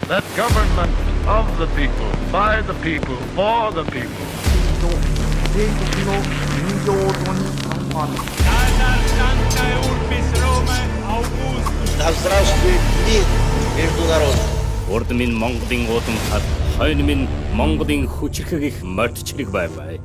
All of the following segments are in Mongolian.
That government of the people, by the people, for the people. Да здравствует мир между народами. Урд минь Монголын уудам хад, хойно минь Монголын хүчрхэг их мордчлог байваа.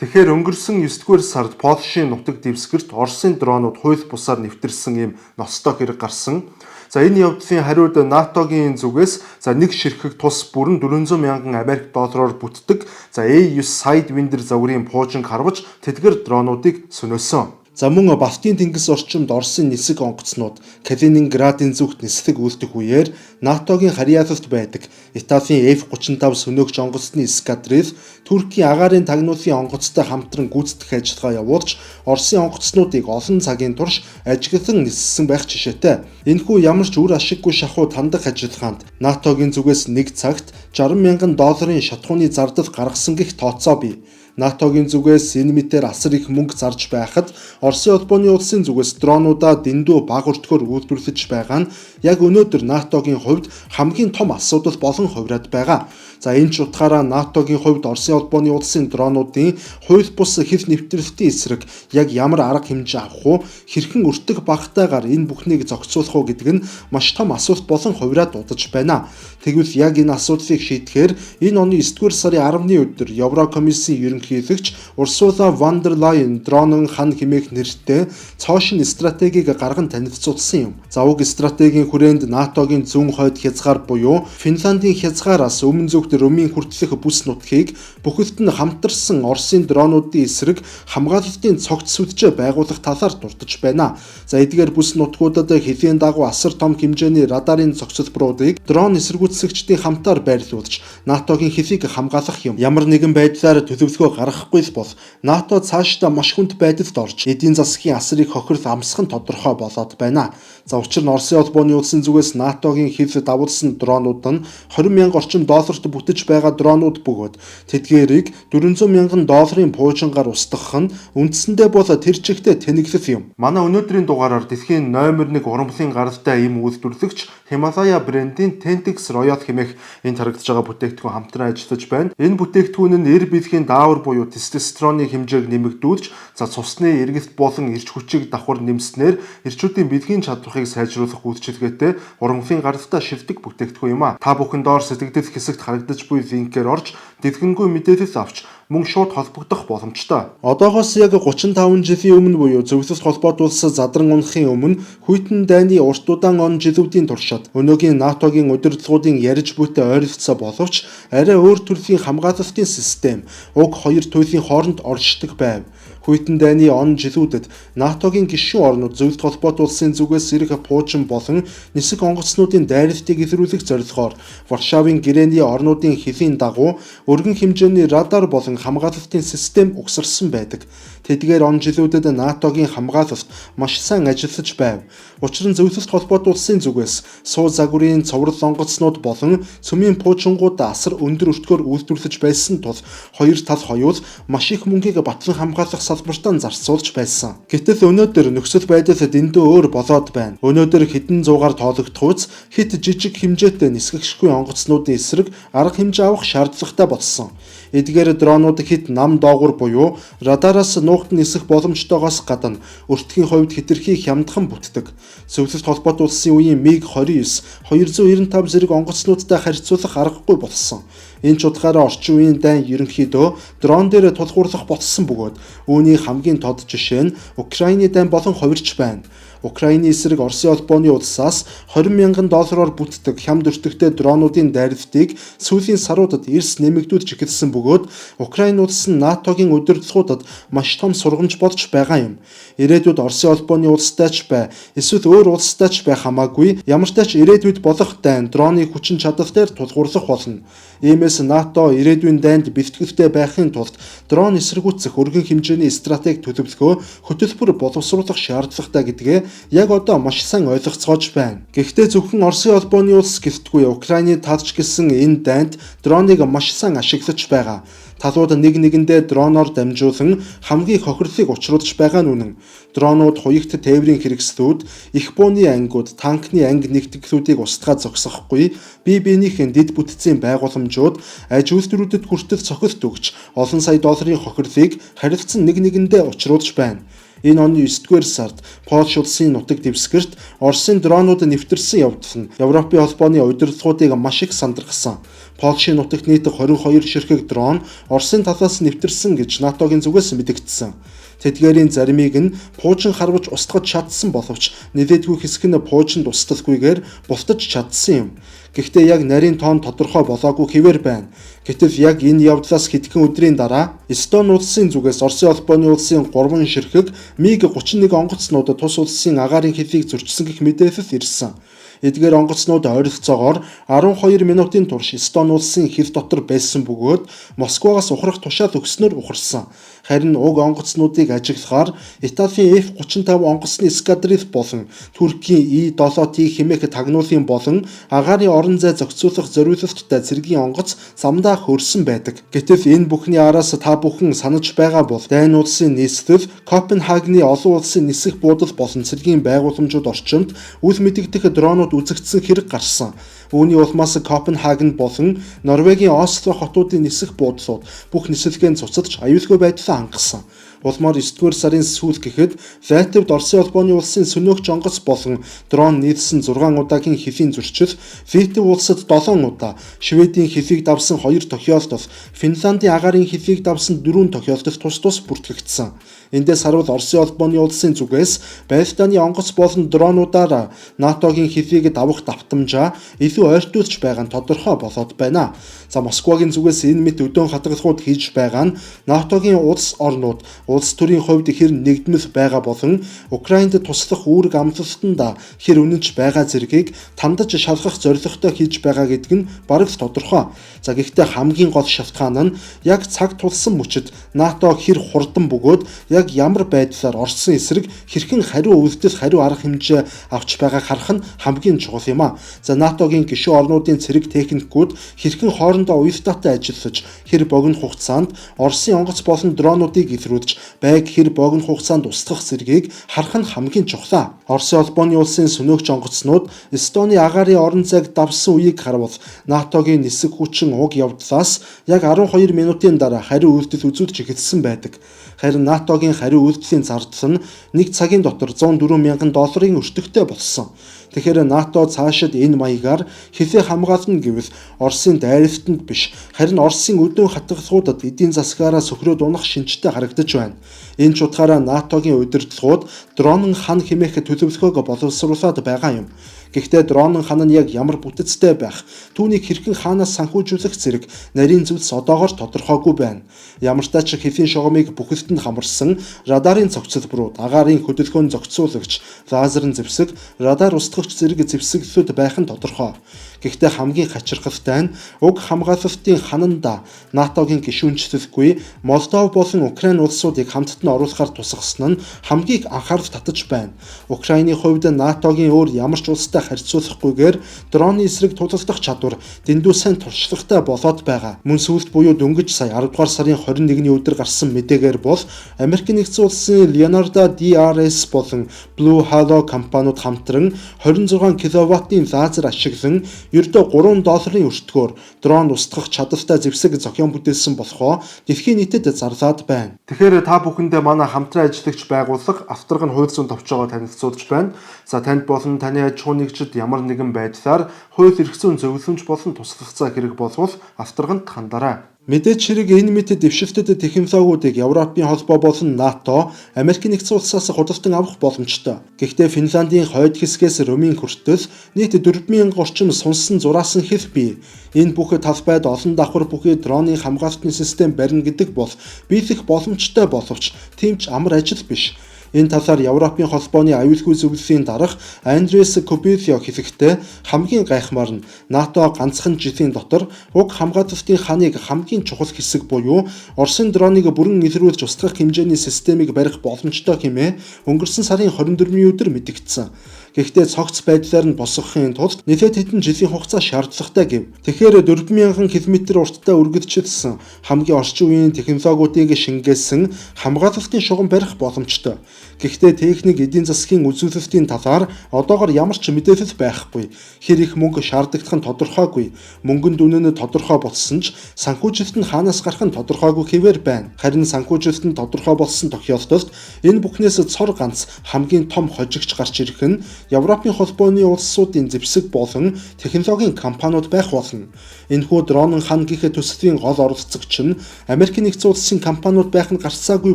Тэгэхээр өнгөрсөн 9-р сард Польшийн нутаг дэвсгэрт Оросын дронууд хууль бусаар нэвтэрсэн ийм ностой хэрэг гарсан. За энэ явдлын хариуд НАТОгийн зүгээс нэг ширхэг тус бүрэн 400 мянган Америк доллараар бүтдэг. За A9 Sidewinder загварын пуужинг харваж тэдгэр дронуудыг сөнөөсөн. За мөн Балтийн тэнгис орчимд Оросын нисэг онгоцнууд Калининградын зүгт нислэг үлдэх үеэр НАТОгийн харьяалалд байдаг Италийн F-35 сөнөөгч онгоцны эскадрил Туркийн агаарын тагнуулын онгоцтой хамтран гүйцэтгэх ажиллагаа явуулж Оросын онгоцнуудыг олон цагийн турш ажиглан ниссэн байх жишээтэй. Энэхүү ямар ч үр ашиггүй шахуу тандах ажиллагаанд НАТОгийн зүгээс нэг цагт 60 мянган долларын шатхууны зардал гаргасан гэх тооцоо бий. НАТОгийн зүгээс энэ мэтээр асар их мөнгө зарж байхад Оросын улбаны улсын зүгээс дронуудаа дэндүү бага өртгөөр үйлдвэрлэж байгаа нь яг өнөөдөр НАТОгийн хувьд хамгийн том асуудал болон хувираад байгаа. За энэ ч утгаараа НАТОгийн хувьд Оросын улбаны улсын дронуудын хууль бус хэв нэвтрэлтийн эсрэг яг ямар арга хэмжээ авах уу, хэрхэн өртөг багтаагаар энэ бүхнийг зохицуулах уу гэдэг нь маш том асуулт болон хувираад дуудаж байна. Тэгвэл яг энэ асуудлыг шийдэхээр энэ оны 9-р сарын 10-ны өдөр Еврокомиссийн ерөнхийлөгч Урсула фон дер Лайен дронын хан хэмээх нэртэй цоошин стратегийг гарган танилцуулсан юм. За уг стратегийн хүрээнд НАТОгийн зүүн хойд хязгаар буюу Финландийн хязгаараас өмнө зүгт Румын хүртэлх бүс нутгийг бүхэлд нь хамтарсан Оросын дронуудын эсрэг хамгаалалтын цогц сүлжээ байгуулах талаар дурдж байна. За эдгээр бүс нутгуудад хэлийн дагуу асар том хэмжээний радарын цогцлборуудыг дрон эсэргүүцлэгчдийн хамтаар байрлуулж НАТОгийн хэлийг хамгаалах юм. Ямар нэгэн байдлаар төлөвлөгөө гаргахгүй л бол НАТО цаашдаа маш хүнд байдалд орж эдийн засгийн асрыг хохирол амсах нь тодорхой болоод байна. За учир нь Оросын улбаны улсын зүгээс НАТОгийн хэл давуулсан дронууд нь 20 мянга орчим долларт бүтэж байгаа дронууд бөгөөд тэдгээрийг 400 мянган долларын пуужингаар устгах нь үндсэндээ бол тэр чигтээ тэнэглэл юм. Манай өнөөдрийн дугаараар дэлхийн номер 1 урамлын гаралтай ийм үйлдвэрлэгч Himalaya брендийн Tentex Royal хэмээх энд харагдаж байгаа бүтээгдэхүүн хамтран ажиллаж байна. Энэ бүтээгдэхүүн нь эр бэлгийн даавар буюу тестостероны хэмжээг нэмэгдүүлж, цусны эргэлт болон эрч хүчийг давхар нэмснээр эрчүүдийн бэлгийн чадварыг сайжруулах үйлчилгээтэй урамлын гаралтай шилдэг бүтээгдэхүүн юм а. Та бүхэн доор сэтгэгдэл хэсэгт харагдаж буй линкээр орж дэлгэнгүй мэдээлэл авч мөн шууд холбогдох боломжтой. Одоогоос яг 35 жилийн өмнө буюу Зөвлөлт холбоот улс задран унахын өмнө Хүйтэн дайны урт удаан он жилүүдийн туршид өнөөгийн НАТОгийн удирдлагуудын ярьж буйтай ойролцоо боловч арай өөр төрлийн хамгаалалтын систем уг хоёр туйлын хооронд оршдог байв. Хүйтэн дайны он жилүүдэд НАТОгийн гишүүн орнууд Зөвлөлт холбоот улсын зүгээс ирэх пуужин болон нисэг онгоцнуудын дайралтыг илрүүлэх зорилгоор Варшавын гэрээний орнуудын хэлийн дагуу өргөн хэмжээний радар болон хамгаалалтын систем угсарсан байдаг. Тэдгээр он жилүүдэд НАТОгийн хамгаалалт маш сайн ажиллаж байв. Учир нь Зөвлөлт холбоот улсын зүгээс суу загварын цоврал онгоцнууд болон цөмийн пуужингууд асар өндөр өртгөөр үйлдвэрлэж байсан тул хоёр тал хоёул маш их мөнгийг батлан хамгаалах салбартаа зарцуулж байсан. Гэтэл өнөөдөр нөхцөл байдал дэндүү өөр болоод байна. Өнөөдөр хэдэн зуугаар тоологдохуйц хэд жижиг хэмжээтэй нисгэгшгүй онгоцнуудын эсрэг арга хэмжээ авах шаардлагатай болсон. Эдгээр дронууд хэд нам доогуур буюу радараас нуугт нисэх боломжтойгоос гадна өртгийн хувьд хэтэрхий хямдхан бүтдэг. Зөвлөлт холбоот улсын үеийн MiG-29 295 зэрэг онгоцнуудтай харьцуулах аргагүй болсон. Энэ ч утгаараа орчин үеийн дайн ерөнхийдөө дрон дээр тулгуурлах болсон бөгөөд үүний хамгийн тод жишээ нь Украины дайн болон хувирч байна. Украины эсрэг Оросын улбаны улсаас 20 мянган доллараар бүтдэг хямд өртөгтэй дронуудын дайралтыг сүүлийн саруудад эрс нэмэгдүүлж эхэлсэн бөгөөд Украины улс нь НАТОгийн удирдлагуудад маш том сургамж болж байгаа юм. Ирээдүйд Оросын улбаны улстай ч бай, эсвэл өөр улстай ч байх хамаагүй ямартай ч ирээдүйд болох дайн дроны хүчин чадал дээр тулгуурлах болно. Иймээс НАТО ирээдүйн дайнд бэлтгэлтэй байхын тулд дрон эсэргүүцэх өргөн хэмжээний стратеги төлөвлөгөө хөтөлбөр боловсруулах шаардлагатай гэдгээ яг одоо маш сайн ойлгоцгоож байна. Гэхдээ зөвхөн Оросын улбаны улс гэлтгүй Украины талч гэсэн энэ дайнд дроныг маш сайн ашиглаж байгаа. Талууд нэг нэгэндээ дроноор дамжуулан хамгийн хохирлыг учруулж байгаа нь үнэн. Дронууд хуягт тээврийн хэрэгслүүд, их бууны ангиуд, танкны анги нэгтгэгчдийг устгаа зогсохгүй, бие биенийхэн дэд бүтцийн байгууламжууд аж үйлдвэрүүдэд хүртэл цохилт өгч олон сая долларын хохирлыг харилцан нэг нэгэндээ учруулж байна. Энэ оны 9-р сард Польш улсын нутаг дэвсгэрт Оросын дронууд нэвтэрсэн явдал нь Европын холбооны удирдлагуудыг маш их сандрахсан. Польшийн нутагт нийт 22 ширхэг дрон Оросын талаас нэвтэрсэн гэж НАТОгийн зүгээс мэдэгдсэн. Тэдгээрийн заримыг нь пуужин харваж устгаж чадсан боловч нэлээдгүй хэсэг нь пуужинд устдалгүйгээр бултаж чадсан юм. Гэхдээ яг нарийн тоон тодорхой болоогүй хэвээр байна. Гэтэл яг энэ явдлаас хэдхэн өдрийн дараа Эстони улсын зүгээс Оросын холбооны улсын 3 ширхэг МиГ-31 онгоцнууд тус улсын агаарын хэлийг зөрчсөн гэх мэдээлэл ирсэн. Эдгээр онгоцнууд ойролцоогоор 12 минутын турш Эстони улсын хил дотор байсан бөгөөд Москвагаас ухрах тушаал өгснөөр ухарсан. Харин уг онгоцнуудыг ажиглахаар Италийн F-35 онгоцны эскадрил болон Туркийн И-7T хэмээх тагнуулын болон агаарын орон зай зохицуулах зориулалттай цэргийн онгоц замдаа хөрсөн байдаг. Гэтэл энэ бүхний араас та бүхэн санаж байгаа бол Дани улсын нийслэл Копенхагны олон улсын нисэх буудал болон цэргийн байгууламжууд орчимд үл мэдэгдэх дронууд үзэгдсэн хэрэг гарсан. Үүний улмаас Копенхаген болон Норвегийн Осло хотуудын нисэх буудлууд бүх нисэлгээнд цуцалж аюулгүй байдлаа хангасан. Улмаар 9-р сарын сүүл гэхэд Латвид Оросын холбооны улсын сөнөөгч онгоц болон дрон нийлсэн 6 удаагийн хэлийн зөрчил, Литв улсад 7 удаа, Шведийн хэлийг давсан 2 тохиолдол, Финландийн агаарын хэлийг давсан 4 тохиолдол тус бүртгэгдсэн. Эндээс харуул Оросын холбооны улсын зүгээс Британий онгоц болон дронуудаар НАТОгийн хэлийг давах давтамжаа илүү ойртуулж байгаа нь тодорхой болоод байна. За Москвагийн зүгээс энэ мэт өдөөн хадгалгууд хийж байгаа нь НАТОгийн улс орнууд улс төрийн хувьд хэр нэгдмэл байгаа болон Украинд туслах үүрэг амлалтанд хэр үнэнч байгаа зэргийг тандаж шалгах зорилготой хийж байгаа гэдэг нь бараг тодорхой. За гэхдээ хамгийн гол шалтгаан нь яг цаг тулсан мөчид НАТО хэр хурдан бөгөөд яг ямар байдлаар Оросын эсрэг хэрхэн хариу үйлдэл хариу арга хэмжээ авч байгааг харах нь хамгийн чухал юм а. За НАТОгийн гишүүн орнуудын цэрэг техникүүд хэрхэн хоорондоо уялдаатай ажиллаж хэр богино хугацаанд Оросын онгоц болон дронуудыг илрүүлж байг хэр богино хугацаанд устгах зэргийг харах нь хамгийн чухал. Оросын холбооны улсын сөнөөгч онгоцнууд Эстони агаарын орон зайг давсан үеийг харуул НАТОгийн нисэх хүчин уг явдлаас яг 12 минутын дараа хариу үйлдэл үзүүлж эхэлсэн байдаг. Харин НАТОгийн хариу үйлдэлийн зардал нь 1 цагийн дотор $104,000 өртөгтэй болсон. Тэгэхээр НАТО цаашид энэ маягаар хэлээ хамгаална гэвэл Оросын дайралтанд биш, харин Оросын өдөөн хатгалгуудад эдийн засгаараа сөхрөөд унах шинжтэй харагдаж байна. Энэ ч утгаараа НАТОгийн удирдлагууд дронн хан хэмээх төлөвлөгөөг боловсруулад байгаа юм. Гэхдээ дронн хан нь яг ямар бүтэцтэй байх, түүнийг хэрхэн хаанаас санхүүжүүлэх зэрэг нарийн зүйлс одоогоор тодорхойгүй байна. Ямар ч тач хэлийн шугамыг бүхэлд нь хамарсан радарын цогцлборууд, агаарын хөдөлгөөний зохицуулагч, лазерын зэвсэг, радар устгагч зэрэг зэвсэглэлүүд байх нь тодорхой. Гэхдээ хамгийн хачирхалтай нь уг хамгаалалтын хананда НАТОгийн гишүүнчлэлгүй Молдов болон Украин улсуудыг хамтд нь оруулахар тусгасан нь хамгийн анхаарал татаж байна. Украины хувьд НАТОгийн өөр ямар ч улстай харьцуулахгүйгээр дроны эсрэг тулалдах чадвар дэндүү сайн туршлагатай болоод байгаа. Мөн сүүлд буюу дөнгөж сая 10 дугаар сарын 21-ний өдөр гарсан мэдээгээр бол Америкийн нэгдсэн улсын Leonardo DRS болон Blue Halo компаниуд хамтран 26 кВт-ийн лазер ашиглан ердөө $3 өртгөөр дрон устгах чадaltaй зэвсэг зохион бүтээсэн болохоо дэлхийн нийтэд зарлаад байна. Тэгэхээр та бүхэндээ манай хамтран ажиллагч байгууллага авторгын хууль зүйн товчоогоо танилцуулж байна. За танд болон таны аж ахуйн нэгжид ямар нэгэн байдлаар хууль эрх зүйн зөвлөмж болон туслалцаа хэрэг болвол авторганд хандаарай. Мэдээж хэрэг энэ мэт дэвшилтэд технологиудыг Европын холбоо болон НАТО, Америкийн нэгдсэн улсаас худалдан авах боломжтой. Гэхдээ Финландийн хойд хэсгээс Румын хүртэл нийт 4,000 орчим сунсан зураасан хэл бий. Энэ бүх талбайд олон давхар бүхий дроны хамгаалтын систем барина гэдэг бол биелэх боломжтой боловч тийм ч амар ажил биш. Энэ талаар Европын холбооны аюулгүй зөвлөлийн дарга Андрес Кобилио хэлэхдээ хамгийн гайхмаар нь НАТО ганцхан жилийн дотор уг хамгаалалтын ханыг хамгийн чухал хэсэг буюу Оросын дроныг бүрэн илрүүлж устгах хэмжээний системийг барих боломжтой хэмээн өнгөрсөн сарын 24-ний өдөр мэдэгдсэн. Гэхдээ цогц байдлаар нь босгохын тулд нэлээд хэдэн жилийн хугацаа шаардлагатай гэв. Тэгэхээр 4000 км урттай үргэлжлүүлсэн хамгийн орчин үеийн технологиудыг шингээсэн хамгаалалтын шугам барих боломжтой. Гэхдээ техник эдийн засгийн үзүүлэлтийн талаар одоогоор ямар ч мэдээлэл байхгүй. Хэр их мөнгө шаардлагах нь тодорхойгүй. Мөнгөнд үнэ нь тодорхой болсон ч санхүүжилт нь хаанаас гарах нь тодорхойгүй хэвээр байна. Харин санхүүжилт нь тодорхой болсон тохиолдолд энэ бүхнээс цор ганц хамгийн том хожигч гарч ирэх нь Европын холбооны улсуудын зэвсэг болон технологийн компаниуд байх болно. Энэхүү дронын хан гэх төслийн гол оролцогч нь Америкийн нэгдсэн улсын компаниуд байх нь гарцаагүй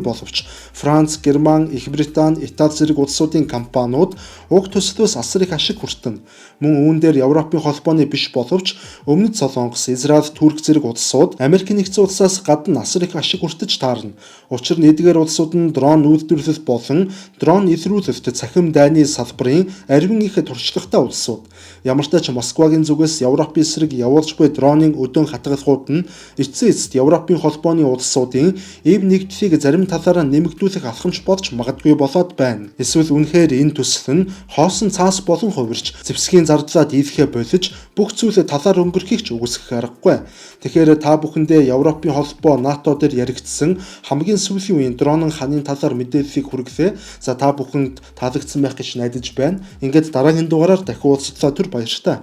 боловч Франц, Герман, Их Британи, Итали зэрэг улсуудын компаниуд уг төслөөс асар их ашиг хүртэнэ. Мөн үүн дээр Европын холбооны биш боловч Өмнөд Солонгос, Израиль, Турк зэрэг улсууд Америкийн нэгдсэн улсаас гадна асар их ашиг хүртэж таарна. Учир нь эдгээр улсууд нь дрон үйлдвэрлэлт болон дрон илрүүлэлт цахим дайны салбарын арвин их туршлагатай улсууд. Ямар ч тач Москвагийн зүгээс Европын эсрэг явуулж буй дронын өдөн хатгалгууд нь эцсийн эцэст Европын холбооны улсуудын эв нэгдлийг зарим талаараа нэмэгдүүлэх алхамж болж магадгүй болоод байна. Эсвэл үнэхээр энэ төсөл нь хоосон цаас болон хувирч зэвсгийн зардлаа дийлхэ болиж бүх зүйлээ талаар өнгөрөхийг ч үгүйсгэх аргагүй. Тэгэхээр та бүхэндээ Европын холбоо НАТО дээр яригдсан хамгийн сүүлийн үеийн дронын ханын талаар мэдээллийг хүргэлээ. За та бүхэнд таалагдсан байх гэж найдаж байна. Ингээд дараагийн дугаараар дахин уулзлаа түр баяртай.